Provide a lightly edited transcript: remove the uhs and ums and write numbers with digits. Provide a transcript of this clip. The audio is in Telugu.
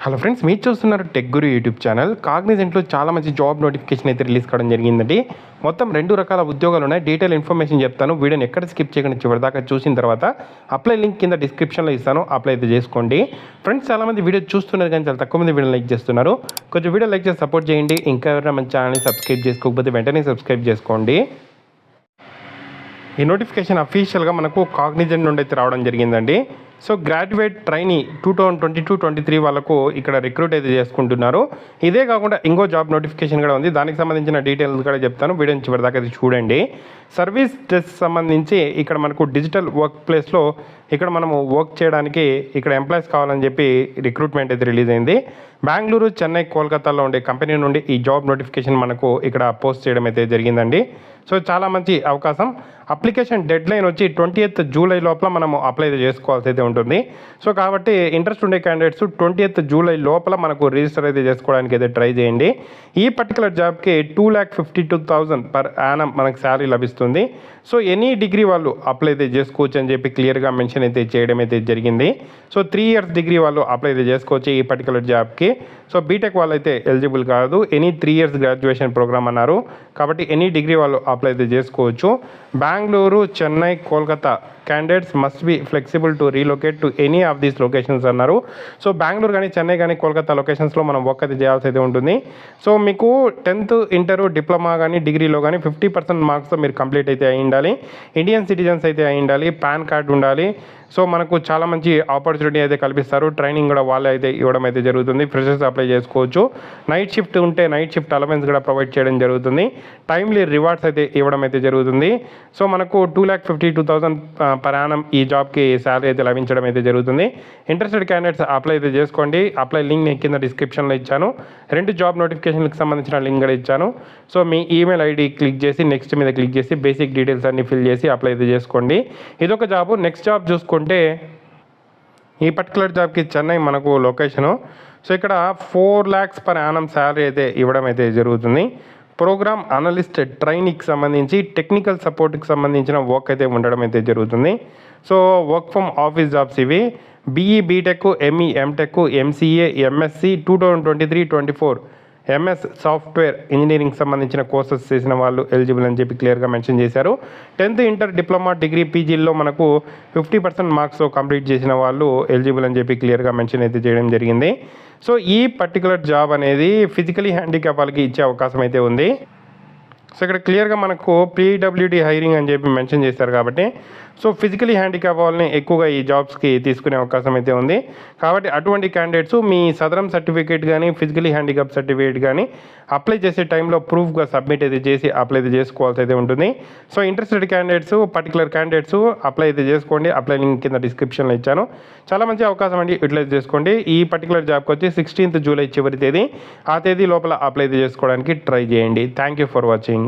హలో ఫ్రెండ్స్, మీరు చూస్తున్నారు టెక్ గురు యూట్యూబ్ ఛానల్. కాగ్నిజెంట్లో చాలా మంచి జాబ్ నోటిఫికేషన్ అయితే రిలీజ్ కావడం జరిగిందండి. మొత్తం 2 రకాల ఉద్యోగాలు ఉన్నాయి. డీటెయిల్ ఇన్ఫర్మేషన్ చెప్తాను. వీడియోని ఎక్కడ స్కిప్ చేయకుండా చివరిదాకా చూసిన తర్వాత అప్లై లింక్ కింద డిస్క్రిప్షన్లో ఇస్తాను. అప్లై అయితే చేసుకోండి. ఫ్రెండ్స్, చాలామంది వీడియో చూస్తున్నారు కానీ చాలా తక్కువ మంది వీడియో లైక్ చేస్తున్నారు. కొంచెం వీడియో లైక్ చేసి సపోర్ట్ చేయండి. ఇంకా ఎవరైనా మన ఛానల్ని సబ్స్క్రైబ్ చేసుకోకపోతే వెంటనే సబ్స్క్రైబ్ చేసుకోండి. ఈ నోటిఫికేషన్ అఫీషియల్గా మనకు కాగ్నిజెంట్ నుండి అయితే రావడం జరిగిందండి. సో గ్రాడ్యుయేట్ ట్రైనీ 2022-23 వాళ్ళకు ఇక్కడ రిక్రూట్ అయితే చేసుకుంటున్నారు. ఇదే కాకుండా ఇంకో జాబ్ నోటిఫికేషన్ కూడా ఉంది. దానికి సంబంధించిన డీటెయిల్స్ కూడా చెప్తాను. వీడియోని చివరిదాకా అయితే చూడండి. సర్వీస్ డెస్క్ సంబంధించి ఇక్కడ మనకు డిజిటల్ వర్క్ ప్లేస్లో ఇక్కడ మనము వర్క్ చేయడానికి ఇక్కడ ఎంప్లాయీస్ కావాలని చెప్పి రిక్రూట్మెంట్ అయితే రిలీజ్ అయింది. బెంగళూరు, చెన్నై, కోల్కతాలో ఉండే కంపెనీ నుండి ఈ జాబ్ నోటిఫికేషన్ మనకు ఇక్కడ పోస్ట్ చేయడం అయితే జరిగిందండి. సో చాలా మంచి అవకాశం. అప్లికేషన్ డెడ్ లైన్ వచ్చి 20th జూలై లోపల మనము అప్లై చేసుకోవాల్సి అయితే ఉంటుంది. సో కాబట్టి ఇంట్రెస్ట్ ఉండే క్యాండిడేట్స్ 20th జూలై లోపల మనకు రిజిస్టర్ అయితే చేసుకోవడానికి అయితే ట్రై చేయండి. ఈ పర్టికులర్ జాబ్కి 2,52,000 పర్ యానం మనకు శాలరీ లభిస్తుంది. సో ఎనీ డిగ్రీ వాళ్ళు అప్లై అయితే చేసుకోవచ్చు అని చెప్పి క్లియర్గా మెన్షన్ అయితే చేయడం అయితే జరిగింది. సో 3 years డిగ్రీ వాళ్ళు అప్లై అయితే చేసుకోవచ్చు ఈ పర్టికులర్ జాబ్కి. సో బీటెక్ వాళ్ళు అయితే ఎలిజిబుల్ కాదు. ఎనీ 3 years గ్రాడ్యుయేషన్ ప్రోగ్రామ్ అన్నారు. కాబట్టి ఎనీ డిగ్రీ వాళ్ళు అప్లై అయితే చేసుకోవచ్చు. Bengaluru, Chennai, Kolkata candidates must be flexible to relocate to any of these locations అన్నారు. సో బెంగళూరు కానీ, చెన్నై కానీ, కోల్కతా లొకేషన్స్లో మనం వర్క్ అయితే చేయాల్సి అయితే ఉంటుంది. సో మీకు 10th ఇంటర్, డిప్లొమా కానీ, డిగ్రీలో కానీ 50% మార్క్స్తో మీరు కంప్లీట్ అయితే అయి ఉండాలి. ఇండియన్ సిటిజన్స్ అయితే అయి ఉండాలి. పాన్ కార్డ్ ఉండాలి. సో మనకు చాలా మంచి ఆపర్చునిటీ అయితే కల్పిస్తారు. ట్రైనింగ్ కూడా వాళ్ళే అయితే ఇవ్వడం అయితే జరుగుతుంది. ఫ్రెషర్స్ అప్లై చేసుకోవచ్చు. నైట్ షిఫ్ట్ ఉంటే నైట్ షిఫ్ట్ అలవెన్స్ కూడా ప్రొవైడ్ చేయడం జరుగుతుంది. టైమ్లీ రివార్డ్స్ అయితే ఇవ్వడం అయితే జరుగుతుంది. సో మనకు 2,52,000 పర్ యానం ఈ జాబ్కి శాలరీ అయితే లభించడం అయితే జరుగుతుంది. ఇంట్రెస్టెడ్ క్యాండిడేట్స్ అప్లై అయితే చేసుకోండి. అప్లై లింక్ నేను కింద డిస్క్రిప్షన్లో ఇచ్చాను. 2 జాబ్ నోటిఫికేషన్కి సంబంధించిన లింక్ కూడా ఇచ్చాను. సో మీ ఈమెయిల్ ఐడి క్లిక్ చేసి నెక్స్ట్ మీద క్లిక్ చేసి బేసిక్ డీటెయిల్స్ అన్ని ఫిల్ చేసి అప్లై అయితే చేసుకోండి. ఇదొక జాబు. నెక్స్ట్ జాబ్ చూసుకుంటే ఈ పర్టికులర్ జాబ్కి చెన్నై మనకు లొకేషను. సో ఇక్కడ 4 lakhs పర్ యానం శాలరీ అయితే ఇవ్వడం అయితే జరుగుతుంది. ప్రోగ్రామ్ అనలిస్ట్ ట్రైనీకి సంబంధించి టెక్నికల్ సపోర్ట్కి సంబంధించిన వర్క్ అయితే ఉండడం అయితే జరుగుతుంది. So work from office jobs ఇవి. BE, BTech, ME, MTech, MCA, MSc 2023-24 MS software engineering సంబంధించిన కోర్సెస్ చేసిన వాళ్ళు ఎలిజిబుల్ అని చెప్పి క్లియర్గా మెన్షన్ చేశారు. 10th ఇంటర్, డిప్లొమా, డిగ్రీ, పీజీల్లో మనకు 50% మార్క్స్ కంప్లీట్ చేసిన వాళ్ళు ఎలిజిబుల్ అని చెప్పి క్లియర్గా మెన్షన్ అయితే చేయడం జరిగింది. సో ఈ పర్టికులర్ జాబ్ అనేది ఫిజికలీ హ్యాండిక్యాప్ వాళ్ళకి ఇచ్చే అవకాశం అయితే ఉంది. సో ఇక్కడ క్లియర్గా మనకు పీడబ్ల్యూడీ హైరింగ్ అని చెప్పి మెన్షన్ చేశారు. కాబట్టి సో ఫిజికలీ హ్యాండిక్యాప్ వాళ్ళని ఎక్కువగా ఈ జాబ్స్కి తీసుకునే అవకాశం అయితే ఉంది. కాబట్టి అటువంటి క్యాండిడేట్స్ మీ సదరం సర్టిఫికేట్ కానీ, ఫిజికలీ హ్యాండిక్యాప్ సర్టిఫికేట్ కానీ అప్లై చేసే టైంలో ప్రూఫ్గా సబ్మిట్ అయితే చేసి అప్లై అయితే చేసుకోవాల్సి అయితే ఉంటుంది. So interested candidates, particular candidates apply అయితే చేసుకోండి. అప్లై లింక్ కింద డిస్క్రిప్షన్లో ఇచ్చాను. చాలా మంచి అవకాశం అండి, యూటిలైజ్ చేసుకోండి. ఈ పర్టికులర్ జాబ్కి వచ్చి 16th జూలై చివరి తేదీ. ఆ తేదీ లోపల అప్లై అయితే చేసుకోవడానికి ట్రై చేయండి. Thank you for watching.